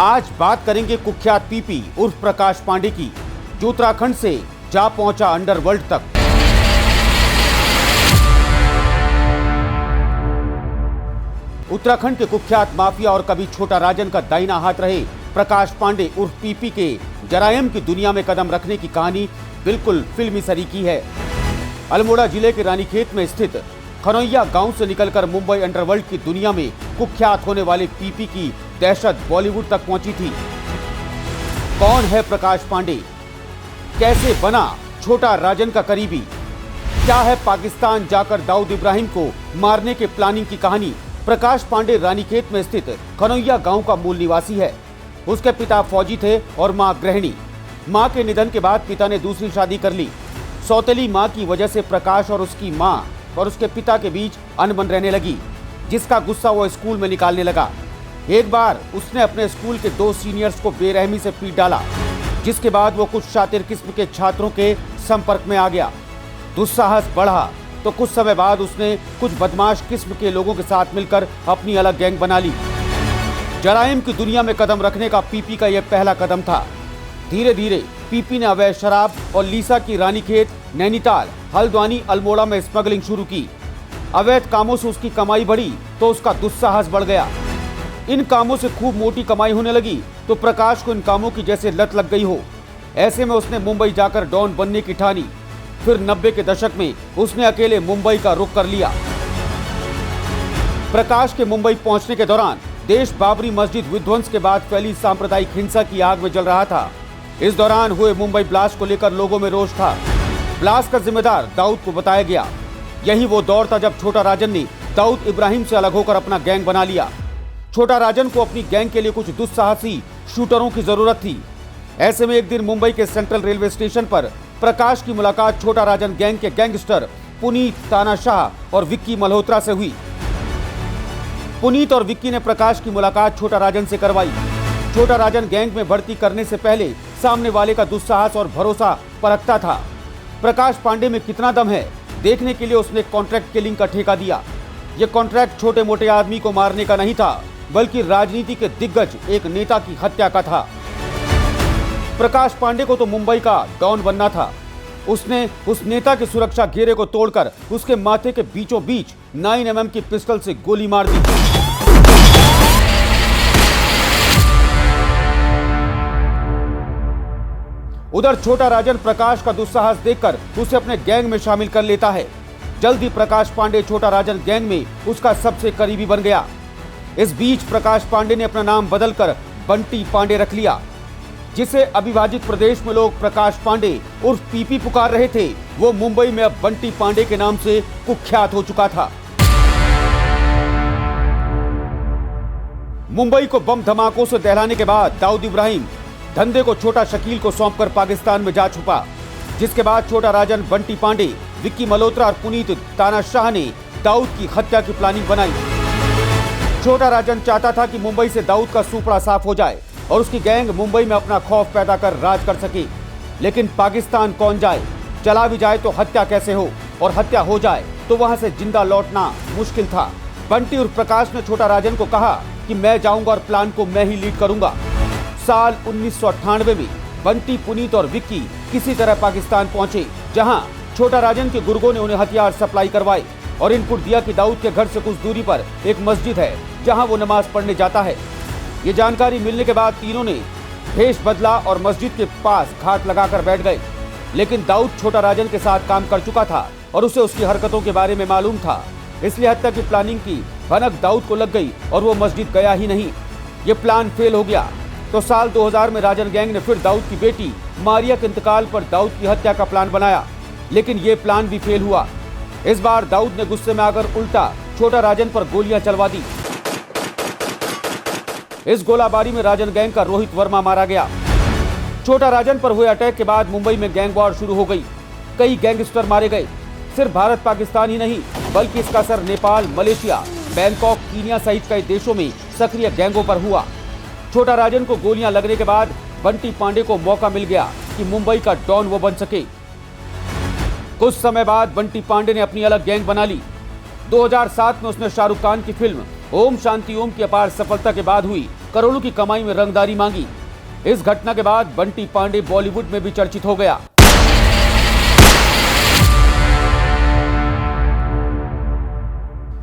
आज बात करेंगे कुख्यात पीपी उर्फ प्रकाश पांडे की, जो उत्तराखंड से जा पहुंचा अंडरवर्ल्ड तक। उत्तराखंड के कुख्यात माफिया और कभी छोटा राजन का दाहिना हाथ रहे प्रकाश पांडे उर्फ पीपी के जरायम की दुनिया में कदम रखने की कहानी बिल्कुल फिल्मी सरीकी है। अल्मोड़ा जिले के रानीखेत में स्थित खनौया गांव से निकलकर मुंबई अंडरवर्ल्ड की दुनिया में कुख्यात होने वाले पीपी की दहशत बॉलीवुड तक पहुंची थी। कौन है प्रकाश पांडे? कैसे बना छोटा राजन का करीबी? क्या है पाकिस्तान जाकर दाऊद इब्राहिम को मारने के प्लानिंग की कहानी? प्रकाश पांडे रानीखेत में स्थित खनौया गांव का मूल निवासी है। उसके पिता फौजी थे और मां गृहिणी। मां के निधन के बाद पिता ने दूसरी शादी कर ली। सौतेली मां की वजह से प्रकाश और उसकी मां और उसके पिता के बीच अनबन रहने लगी, जिसका गुस्सा वो स्कूल में निकालने लगा। एक बार उसने अपने स्कूल के 2 सीनियर्स को बेरहमी से पीट डाला, जिसके बाद वो कुछ शातिर किस्म के छात्रों के संपर्क में आ गया। दुस्साहस बढ़ा तो कुछ समय बाद उसने कुछ बदमाश किस्म के लोगों के साथ मिलकर अपनी अलग गैंग बना ली। जराइम की दुनिया में कदम रखने का पीपी का यह पहला कदम था। धीरे धीरे पीपी ने अवैध शराब और लीसा की रानीखेत, नैनीताल, हल्द्वानी, अल्मोड़ा में स्मगलिंग शुरू की। अवैध कामों से उसकी कमाई बढ़ी तो उसका दुस्साहस बढ़ गया। इन कामों से खूब मोटी कमाई होने लगी तो प्रकाश को इन कामों की जैसे लत लग गई हो। ऐसे में उसने मुंबई जाकर डॉन बनने की ठानी। फिर 90 के दशक में उसने अकेले मुंबई का रुख कर लिया। प्रकाश के मुंबई पहुंचने के दौरान देश बाबरी मस्जिद विध्वंस के बाद फैली सांप्रदायिक हिंसा की आग में जल रहा था। इस दौरान हुए मुंबई ब्लास्ट को लेकर लोगों में रोष था। ब्लास्ट का जिम्मेदार दाऊद को बताया गया। यही वो दौर था जब छोटा राजन ने दाऊद इब्राहिम से अलग होकर अपना गैंग बना लिया। छोटा राजन को अपनी गैंग के लिए कुछ दुस्साहसी शूटरों की जरूरत थी। ऐसे में एक दिन मुंबई के सेंट्रल रेलवे स्टेशन पर प्रकाश की मुलाकात छोटा राजन गैंग के गैंगस्टर पुनीत तानाशाह और विक्की मल्होत्रा से हुई। पुनीत और विक्की ने प्रकाश की मुलाकात छोटा राजन से करवाई। छोटा राजन गैंग में भर्ती करने से पहले सामने वाले का दुस्साहस और भरोसा परखता था। प्रकाश पांडे में कितना दम है देखने के लिए उसने कॉन्ट्रैक्ट किलिंग का ठेका दिया। यह कॉन्ट्रैक्ट छोटे मोटे आदमी को मारने का नहीं था, बल्कि राजनीति के दिग्गज एक नेता की हत्या का था। प्रकाश पांडे को तो मुंबई का डॉन बनना था। उसने उस नेता के सुरक्षा घेरे को तोड़कर उसके माथे के बीचों बीच 9mm की पिस्टल से गोली मार दी। उधर छोटा राजन प्रकाश का दुस्साहस देखकर उसे अपने गैंग में शामिल कर लेता है। जल्द ही प्रकाश पांडे छोटा राजन गैंग में उसका सबसे करीबी बन गया। इस बीच प्रकाश पांडे ने अपना नाम बदलकर बंटी पांडे रख लिया। जिसे अविभाजित प्रदेश में लोग प्रकाश पांडे उर्फ पीपी पुकार रहे थे, वो मुंबई में अब बंटी पांडे के नाम से कुख्यात हो चुका था। मुंबई को बम धमाकों से दहलाने के बाद दाऊद इब्राहिम धंधे को छोटा शकील को सौंपकर पाकिस्तान में जा छुपा। जिसके बाद छोटा राजन, बंटी पांडे, विक्की मल्होत्रा और पुनीत तानाशाह ने दाऊद की हत्या की प्लानिंग बनाई। छोटा राजन चाहता था कि मुंबई से दाऊद का सूपड़ा साफ हो जाए और उसकी गैंग मुंबई में अपना खौफ पैदा कर राज कर सके। लेकिन पाकिस्तान कौन जाए? चला भी जाए तो हत्या कैसे हो, और हत्या हो जाए तो वहां से जिंदा लौटना मुश्किल था। बंटी और प्रकाश ने छोटा राजन को कहा कि मैं जाऊंगा और प्लान को मैं ही लीड करूंगा। साल 1998 में बंटी, पुनीत और विक्की किसी तरह पाकिस्तान पहुंचे, जहां छोटा राजन के गुर्गों ने उन्हें हथियार सप्लाई करवाए और इनपुट दिया कि दाऊद के घर से कुछ दूरी पर एक मस्जिद है जहां वो नमाज पढ़ने जाता है। ये जानकारी मिलने के बाद तीनों ने भेष बदला और मस्जिद के पास घात लगाकर बैठ गए। लेकिन दाऊद छोटा राजन के साथ काम कर चुका था और उसे उसकी हरकतों के बारे में मालूम था, इसलिए हत्या की प्लानिंग की भनक दाऊद को लग गई और वो मस्जिद गया ही नहीं। ये प्लान फेल हो गया तो साल 2000 में राजन गैंग ने फिर दाऊद की बेटी मारिया के इंतकाल पर दाऊद की हत्या का प्लान बनाया, लेकिन ये प्लान भी फेल हुआ। इस बार दाऊद ने गुस्से में आकर उल्टा छोटा राजन पर गोलियां चलवा दी। इस गोलाबारी में राजन गैंग का रोहित वर्मा मारा गया। छोटा राजन पर हुए अटैक के बाद मुंबई में गैंग वॉर शुरू हो गई। कई गैंगस्टर मारे गए। सिर्फ भारत पाकिस्तान ही नहीं, बल्कि इसका असर नेपाल, मलेशिया, बैंकॉक, कीनिया सहित कई देशों में सक्रिय गैंगों पर हुआ। छोटा राजन को गोलियां लगने के बाद बंटी पांडे को मौका मिल गया कि मुंबई का डॉन वो बन सके। कुछ समय बाद बंटी पांडे ने अपनी अलग गैंग बना ली। 2007 में उसने शाहरुख खान की फिल्म ओम शांति ओम की अपार सफलता के बाद हुई करोड़ों की कमाई में रंगदारी मांगी। इस घटना के बाद बंटी पांडे बॉलीवुड में भी चर्चित हो गया।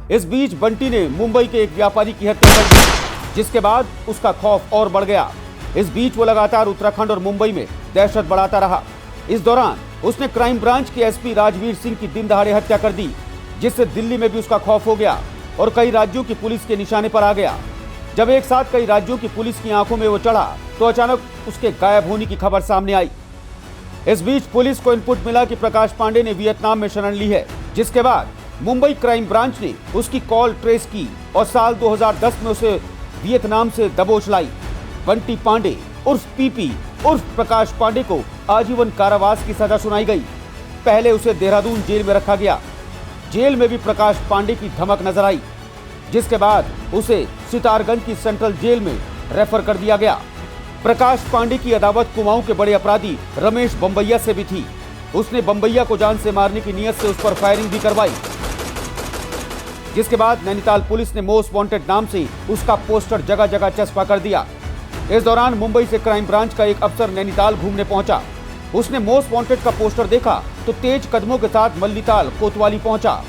इस बीच बंटी ने मुंबई के एक व्यापारी की हत्या कर दी, जिसके बाद उसका खौफ और बढ़ गया। इस बीच वो लगातार उत्तराखंड और मुंबई में दहशत बढ़ाता रहा। इस दौरान उसने क्राइम ब्रांच के एसपी राजवीर सिंह की दिन दहाड़े हत्या कर दी, जिससे दिल्ली में भी उसका खौफ हो गया और कई राज्यों की पुलिस के निशाने पर आ गया। जब एक साथ कई राज्यों की पुलिस की आंखों में वो चढ़ा तो अचानक उसके गायब होने की खबर सामने आई। इस बीच पुलिस को इनपुट मिला कि प्रकाश पांडे ने वियतनाम में शरण ली है, जिसके बाद मुंबई क्राइम ब्रांच ने उसकी कॉल ट्रेस की और साल 2010 में उसे वियतनाम से दबोच लाई। बंटी पांडे उर्फ पीपी उर्फ प्रकाश पांडे को आजीवन कारावास की सजा सुनाई गई। पहले उसे देहरादून जेल में रखा गया। जेल में भी प्रकाश पांडे की धमक नजर आई, जिसके बाद उसे सितारगंज की सेंट्रल जेल में रेफर कर दिया गया। प्रकाश पांडे की अदावत कुमाऊं के बड़े अपराधी रमेश बम्बैया से भी थी। उसने बम्बैया को जान से मारने की नीयत से उस पर फायरिंग भी करवाई, जिसके बाद नैनीताल पुलिस ने मोस्ट वांटेड नाम से उसका पोस्टर जगह जगह चस्पा कर दिया। इस दौरान मुंबई से क्राइम ब्रांच का एक अफसर नैनीताल घूमने पहुंचा। उसने मोस्ट वांटेड का पोस्टर देखा तो तेज कदमों के साथ मल्लीताल कोतवाली पहुंचा,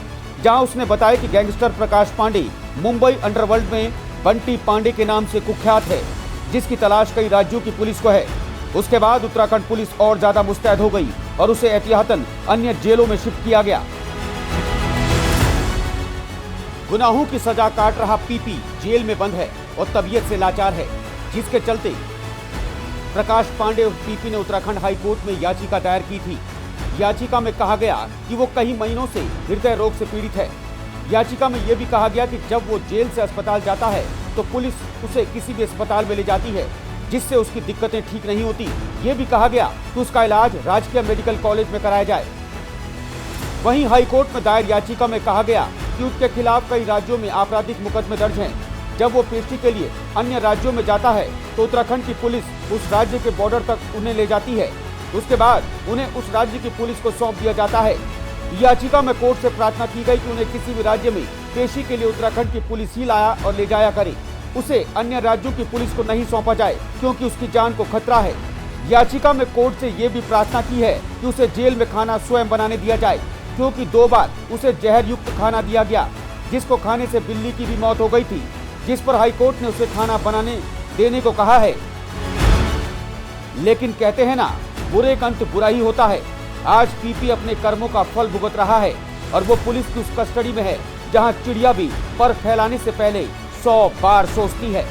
जहां उसने बताया कि गैंगस्टर प्रकाश पांडे मुंबई अंडरवर्ल्ड में बंटी पांडे के नाम से कुख्यात है, जिसकी तलाश कई राज्यों की पुलिस को है। उसके बाद उत्तराखंड पुलिस और ज्यादा मुस्तैद हो गई और उसे एहतियातन अन्य जेलों में शिफ्ट किया गया। गुनाहों की सजा काट रहा पीपी जेल में बंद है और तबीयत से लाचार है, जिसके चलते प्रकाश पांडे और पीपी ने उत्तराखंड हाई कोर्ट में याचिका दायर की थी। याचिका में कहा गया कि वो कई महीनों से हृदय रोग से पीड़ित है। याचिका में यह भी कहा गया कि जब वो जेल से अस्पताल जाता है तो पुलिस उसे किसी भी अस्पताल में ले जाती है, जिससे उसकी दिक्कतें ठीक नहीं होती। ये भी कहा गया कि उसका इलाज राजकीय मेडिकल कॉलेज में कराया जाए। वहीं हाईकोर्ट में दायर याचिका में कहा गया कि उसके खिलाफ कई राज्यों में आपराधिक मुकदमे दर्ज हैं। जब वो पेशी के लिए अन्य राज्यों में जाता है तो उत्तराखंड की पुलिस उस राज्य के बॉर्डर तक उन्हें ले जाती है। उसके बाद उन्हें उस राज्य की पुलिस को सौंप दिया जाता है। याचिका में कोर्ट से प्रार्थना की गई कि उन्हें किसी भी राज्य में पेशी के लिए उत्तराखंड की पुलिस ही लाया और ले जाया करे, उसे अन्य राज्यों की पुलिस को नहीं सौंपा जाए, क्योंकि उसकी जान को खतरा है। याचिका में कोर्ट से ये भी प्रार्थना की है कि उसे जेल में खाना स्वयं बनाने दिया जाए, क्योंकि 2 बार उसे जहर युक्त खाना दिया गया, जिसको खाने से बिल्ली की भी मौत हो गई थी, जिस पर हाईकोर्ट ने उसे खाना बनाने देने को कहा है। लेकिन कहते हैं ना, बुरे का अंत बुरा ही होता है। आज पीपी अपने कर्मों का फल भुगत रहा है और वो पुलिस की उस कस्टडी में है जहां चिड़िया भी पर फैलाने से पहले 100 बार सोचती है।